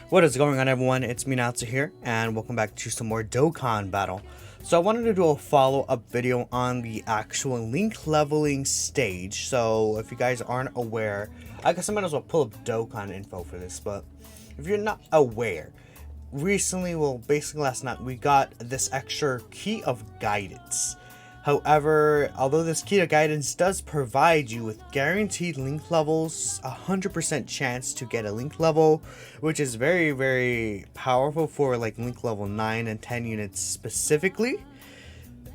What is going on, everyone? It's me, Natsu here, and welcome back to some more Dokkan battle. So I wanted to do a follow-up video on the actual link leveling stage. So if you guys aren't aware, I guess I might as well pull up Dokkan info for this, but if you're not aware, recently, well, basically last night, we got this extra key of guidance. However, although this key to guidance does provide you with guaranteed link levels, 100% chance to get a link level, which is very, very powerful for like link level 9 and 10 units specifically.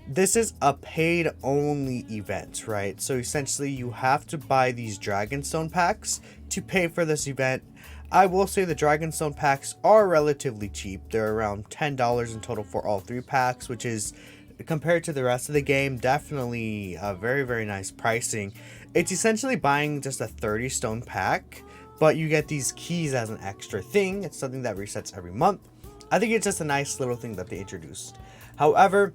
This is a paid only event, right? So essentially you have to buy these Dragonstone packs to pay for this event. I will say the Dragonstone packs are relatively cheap. They're around $10 in total for all 3 packs, which is, compared to the rest of the game, definitely a very, very nice pricing. It's essentially buying just a 30 stone pack, but you get these keys as an extra thing. It's something that resets every month. I think it's just a nice little thing that they introduced. However,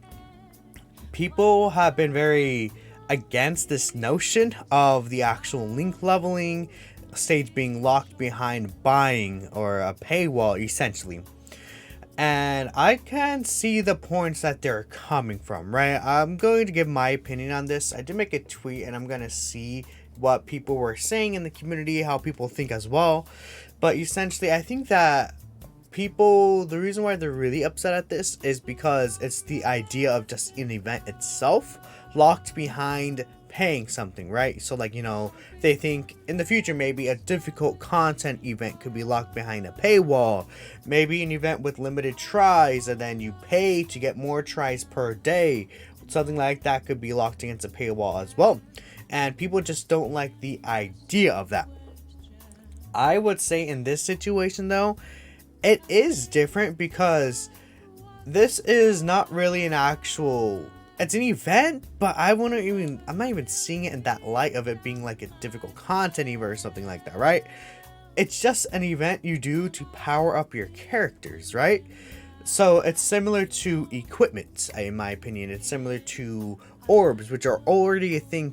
people have been very against this notion of the actual link leveling stage being locked behind buying or a paywall, essentially. And I can see the points that they're coming from, right? I'm going to give my opinion on this. I did make a tweet and I'm going to see what people were saying in the community, how people think as well. But essentially, I think that people, the reason why they're really upset at this is because it's the idea of just an event itself locked behind paying something, right? So like, you know, they think in the future maybe a difficult content event could be locked behind a paywall, maybe an event with limited tries and then you pay to get more tries per day, something like that could be locked against a paywall as well. And people just don't like the idea of that. I would say in this situation though, it is different because this is not really an actual, it's an event, but I'm not even seeing it in that light of it being like a difficult content event or something like that, right? It's just an event you do to power up your characters, right? So it's similar to equipment, in my opinion. It's similar to orbs, which are already a thing.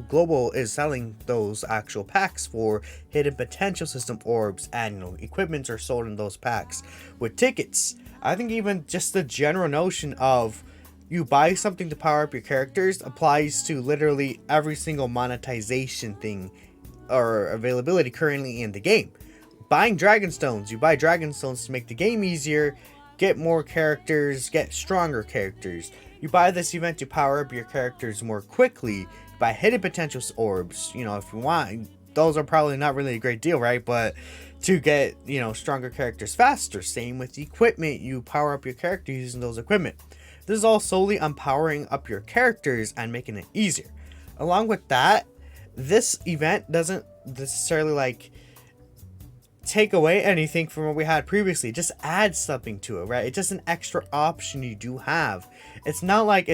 Global is selling those actual packs for hidden potential system orbs, and you know, equipments are sold in those packs with tickets. I think even just the general notion of you buy something to power up your characters applies to literally every single monetization thing or availability currently in the game. Buying Dragonstones, you buy Dragonstones to make the game easier, get more characters, get stronger characters. You buy this event to power up your characters more quickly, buy hidden potential orbs, you know, if you want. Those are probably not really a great deal, right? But to get, you know, stronger characters faster. Same with equipment, you power up your character using those equipment. This is all solely on powering up your characters and making it easier. Along with that, this event doesn't necessarily like take away anything from what we had previously. It just adds something to it, right? It's just an extra option you do have. It's not like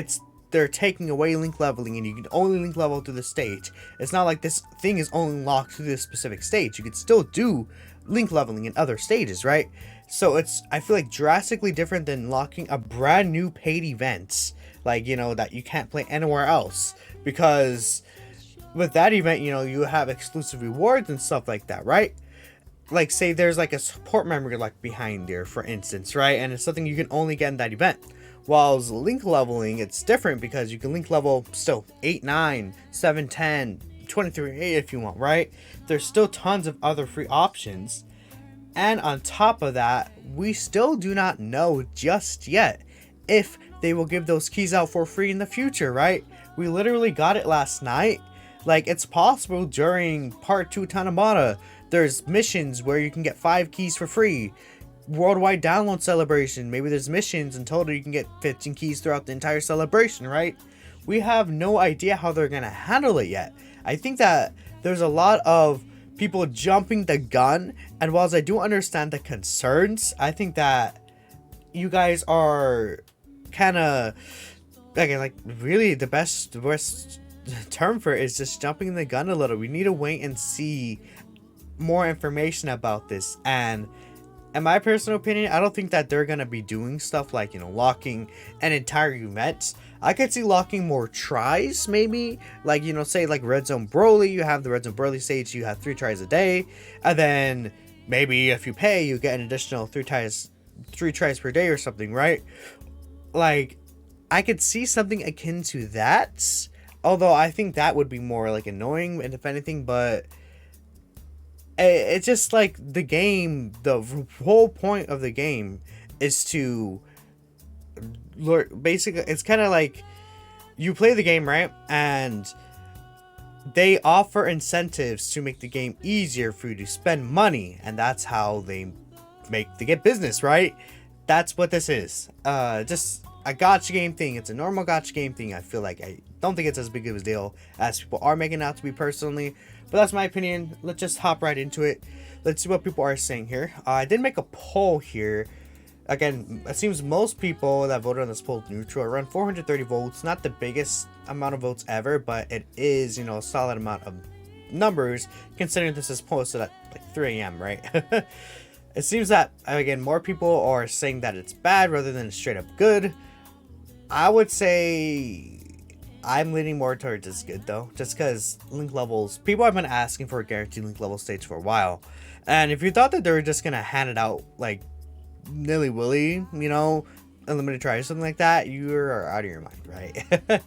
they're taking away link leveling and you can only link level through the stage. It's not like this thing is only locked to this specific stage. You can still do link leveling in other stages, right? So it's, I feel like, drastically different than locking a brand new paid event, like, you know, that you can't play anywhere else. Because with that event, you know, you have exclusive rewards and stuff like that, right? Like, say there's like a support member like behind there, for instance, right? And it's something you can only get in that event. Whilst link leveling, it's different because you can link level still 8, 9, 7, 10, 23, 8 if you want, right? There's still tons of other free options. And on top of that, we still do not know just yet if they will give those keys out for free in the future, right? We literally got it last night. Like, it's possible during part 2 Tanamata, there's missions where you can get 5 keys for free. Worldwide download celebration, maybe there's missions in total you can get 15 keys throughout the entire celebration, right? We have no idea how they're gonna handle it yet. I think that there's a lot of people jumping the gun, and whilst I do understand the concerns, I think that you guys are kind of like really the best term for it is just jumping the gun a little. We need to wait and see more information about this. And in my personal opinion, I don't think that they're gonna be doing stuff like, you know, locking an entire event. I could see locking more tries, maybe, like, you know, say like Red Zone Broly. You have the Red Zone Broly stage, you have 3 tries a day, and then maybe if you pay, you get an additional three tries per day or something, right? Like, I could see something akin to that, although I think that would be more like annoying, and if anything. But it's just like the game, the whole point of the game is to basically, it's kind of like you play the game, right? And they offer incentives to make the game easier for you to spend money, and that's how they get business, right? That's what this is. Just a gacha game thing. It's a normal gacha game thing. I feel like, I don't think it's as big of a deal as people are making it out to be personally, but that's my opinion. Let's just hop right into it. Let's see what people are saying here. I did make a poll here. Again, it seems most people that voted on this poll neutral, around 430 votes. Not the biggest amount of votes ever, but it is, a solid amount of numbers considering this is posted at like 3 a.m., right? It seems that, again, more people are saying that it's bad rather than straight up good. I would say I'm leaning more towards it's good, though, just because link levels, people have been asking for a guaranteed link level stage for a while. And if you thought that they were just going to hand it out like nilly-willy, unlimited try or something like that, you're out of your mind, right?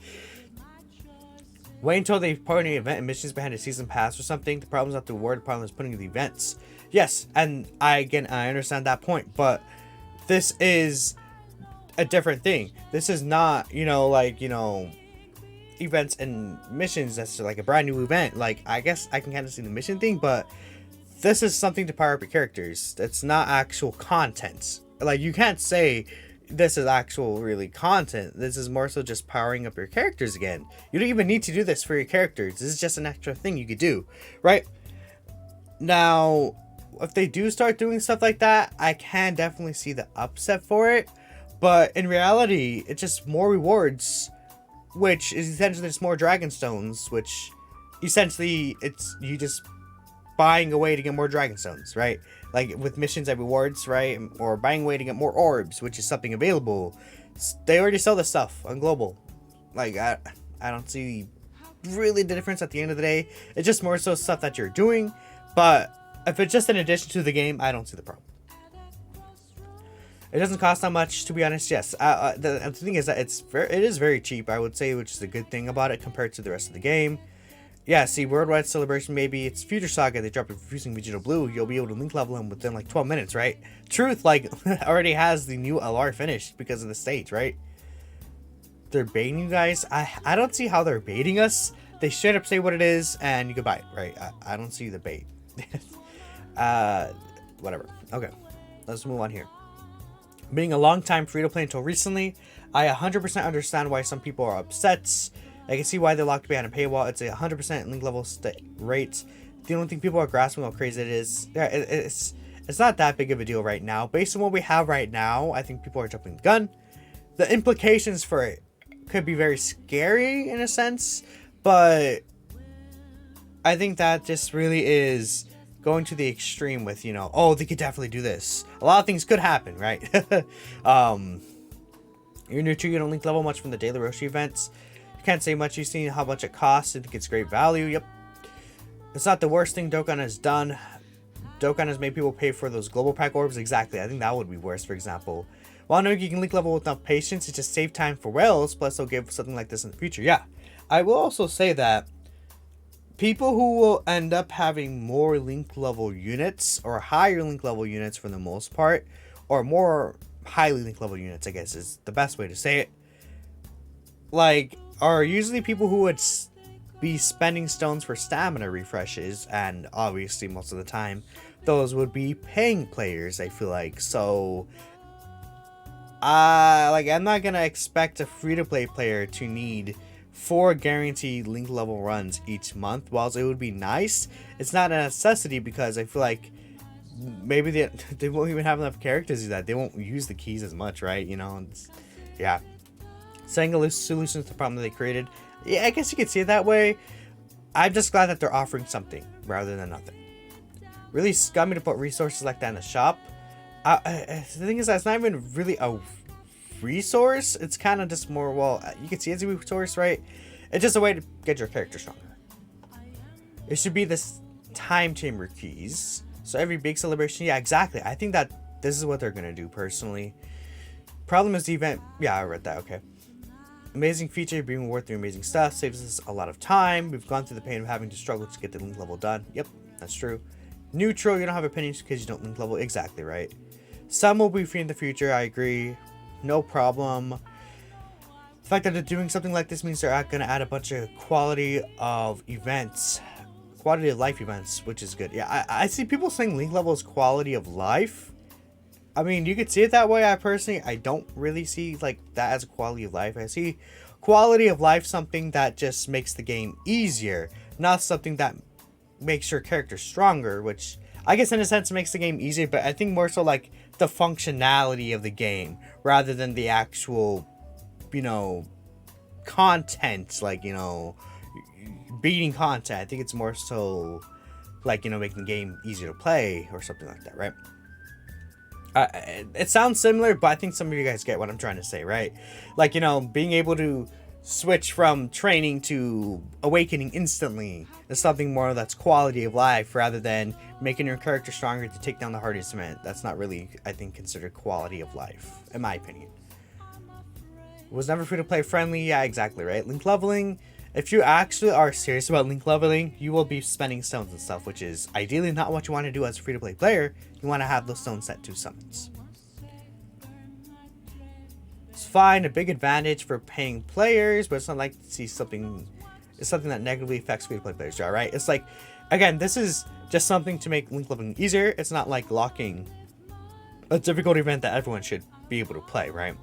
Wait until they put any event and missions behind a season pass or something. The problem's not the reward, the problem is putting the events. Yes, and I understand that point, but this is a different thing. This is not, events and missions that's like a brand new event. Like, I guess I can kind of see the mission thing, but this is something to power up your characters. It's not actual content. Like, you can't say this is actual really content. This is more so just powering up your characters again. You don't even need to do this for your characters. This is just an extra thing you could do, right? Now, if they do start doing stuff like that, I can definitely see the upset for it. But in reality, it's just more rewards, which is essentially just more dragon stones, which essentially it's you just buying a way to get more dragon stones, right? Like with missions and rewards, right? Or buying a way to get more orbs, which is something available. They already sell this stuff on global. Like, I don't see really the difference at the end of the day. It's just more so stuff that you're doing. But if it's just an addition to the game, I don't see the problem. It doesn't cost that much, to be honest. Yes, the thing is that it is very cheap, I would say, which is a good thing about it compared to the rest of the game. Yeah, see, Worldwide Celebration, maybe it's Future Saga. They dropped a Fusing Vegeta Blue. You'll be able to link level him within like 12 minutes, right? Truth, like, already has the new LR finished because of the stage, right? They're baiting you guys. I don't see how they're baiting us. They straight up say what it is, and you can buy it, right? I don't see the bait. Whatever. Okay, let's move on here. Being a long time free-to-play until recently, I 100% understand why some people are upset. I can see why they're locked behind a paywall. It's a 100% link level rate. The only thing people are grasping how crazy it is, it's not that big of a deal right now. Based on what we have right now, I think people are jumping the gun. The implications for it could be very scary in a sense, but I think that just really is going to the extreme with, oh, they could definitely do this. A lot of things could happen, right? You're new to, you don't link level much from the daily Roshi events. You can't say much. You've seen how much it costs. I think it's great value. Yep. It's not the worst thing Dokkan has done. Dokkan has made people pay for those global pack orbs. Exactly. I think that would be worse, for example. While knowing you can link level with enough patience, it just save time for whales. Plus, they'll give something like this in the future. Yeah. I will also say that people who will end up having more link level units or higher link level units for the most part, or more highly link level units, I guess is the best way to say it, like, are usually people who would be spending stones for stamina refreshes, and obviously most of the time those would be paying players, I feel like. So I'm not gonna expect a free-to-play player to need 4 guaranteed link level runs each month. Whilst it would be nice, it's not a necessity, because I feel like maybe they won't even have enough characters to do that. They won't use the keys as much, right? Yeah. Saying a solution to the problem that they created. Yeah, I guess you could see it that way. I'm just glad that they're offering something rather than nothing. Really scummy to put resources like that in the shop. The thing is that it's not even really a resource. It's kind of just more, well, you can see it as a resource, right? It's just a way to get your character stronger. It should be this time chamber keys. So every big celebration, yeah, exactly. I think that this is what they're gonna do personally. Problem is the event. Yeah, I read that. Okay. Amazing feature, being worth the amazing stuff, saves us a lot of time. We've gone through the pain of having to struggle to get the link level done. Yep, that's true. Neutral, you don't have opinions because you don't link level. Exactly right. Some will be free in the future. I agree. No problem. The fact that they're doing something like this means they're going to add a bunch of quality of events, quality of life events, which is good. Yeah, I see people saying link level is quality of life. I mean, you could see it that way. I don't really see like that as a quality of life. I see quality of life something that just makes the game easier, not something that makes your character stronger, which I guess in a sense makes the game easier, but I think more so like the functionality of the game rather than the actual, you know, content, like, you know, beating content. I think it's more so like, you know, making the game easier to play or something like that, right? It sounds similar, but I think some of you guys get what I'm trying to say, right? Like, you know, being able to switch from training to awakening instantly is something more that's quality of life rather than making your character stronger to take down the hardest event. That's not really, I think, considered quality of life, in my opinion. It was never free to play friendly. Yeah, exactly, right? Link leveling. If you actually are serious about link leveling, you will be spending stones and stuff, which is ideally not what you want to do as a free-to-play player. You want to have those stones set to summons. It's fine, a big advantage for paying players, but it's not like to see something. It's something that negatively affects free-to-play players, right? It's like, again, this is just something to make link leveling easier. It's not like locking a difficult event that everyone should be able to play, right?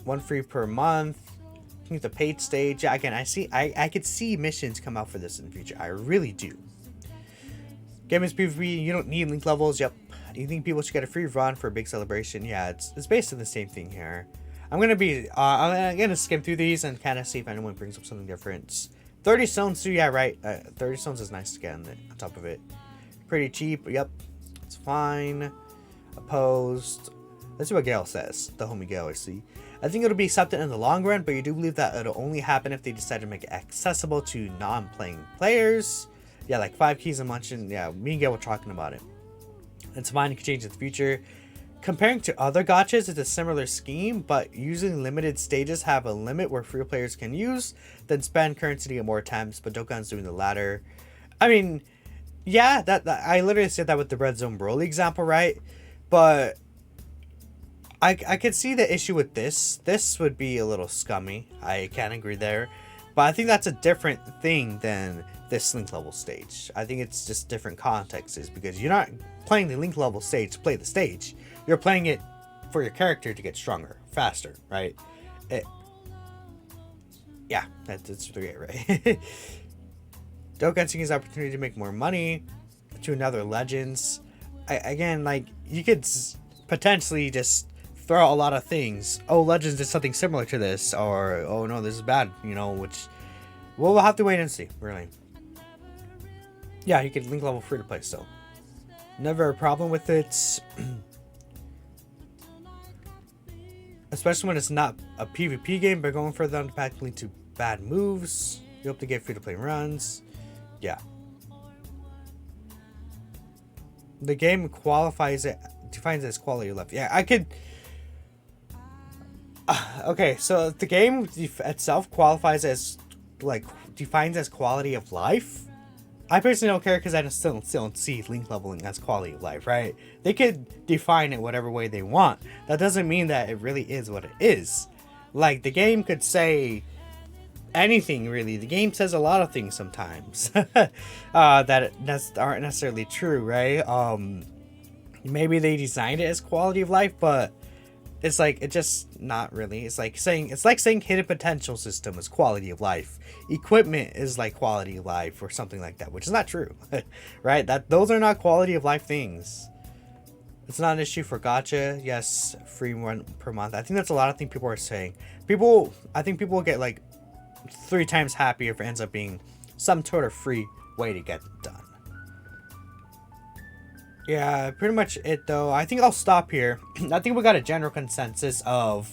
1 free per month. The paid stage. Yeah, again, I could see missions come out for this in the future. I really do. Game is PvP. You don't need link levels. Yep. You think people should get a free run for a big celebration? Yeah, it's basically the same thing here. I'm gonna skim through these and kind of see if anyone brings up something different. 30 stones too. Yeah, right. 30 stones is nice to get on top of it. Pretty cheap. Yep, it's fine. Opposed. Let's see what Gale says. The homie Gale, I see. I think it'll be accepted in the long run, but you do believe that it'll only happen if they decide to make it accessible to non-playing players. Yeah, like 5 keys a month. Yeah, me and Gale were talking about it. It's fine, it can change in the future. Comparing to other gachas, it's a similar scheme, but usually limited stages have a limit where free players can use, then spend currency to get more attempts, but Dokkan's doing the latter. I mean, yeah, that I literally said that with the Red Zone Broly example, right? But I could see the issue with this. This would be a little scummy. I can't agree there. But I think that's a different thing than this link level stage. I think it's just different contexts because you're not playing the link level stage to play the stage. You're playing it for your character to get stronger, faster, right? Yeah, that's great, right? Dokkan seeing his opportunity to make more money to another Legends. Again, like, you could potentially just throw out a lot of things. Oh, Legends did something similar to this, or oh no, this is bad, you know, which we'll have to wait and see, really. Yeah, you could link level free to play still. Never a problem with it. Especially when it's not a PvP game, but going further down the path lead to bad moves. You hope to get free to play runs. Yeah. The game defines it as quality of life. Yeah, I could. Okay, so the game itself defines as quality of life. I personally don't care because I still don't see link leveling as quality of life, right? They could define it whatever way they want. That doesn't mean that it really is what it is. Like, the game could say anything, really. The game says a lot of things sometimes that aren't necessarily true, right? Maybe they designed it as quality of life, but it's like, it's just not really. It's like saying hidden potential system is quality of life. Equipment is like quality of life or something like that, which is not true, right? Those are not quality of life things. It's not an issue for gacha. Yes, free one per month. I think that's a lot of things people are saying. I think people will get like 3 times happier if it ends up being some sort of free way to get it done. Yeah, pretty much it though. I think I'll stop here. I think we got a general consensus of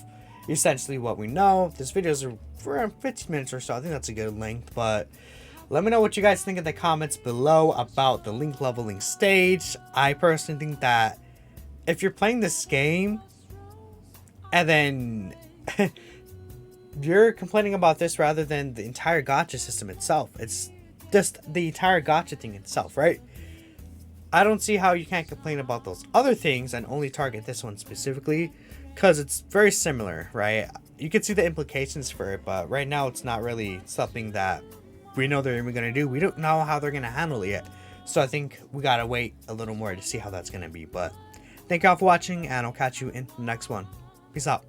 essentially what we know. This video is around 15 minutes or so. I think that's a good length, but Let me know what you guys think in the comments below about the link leveling stage. I personally think that if you're playing this game and then you're complaining about this rather than the entire gacha system itself, it's just the entire gacha thing itself, right? I don't see how you can't complain about those other things and only target this one specifically, because it's very similar, right? You can see the implications for it, but right now it's not really something that we know they're even going to do. We don't know how they're going to handle it yet. So I think we got to wait a little more to see how that's going to be. But thank y'all for watching, and I'll catch you in the next one. Peace out.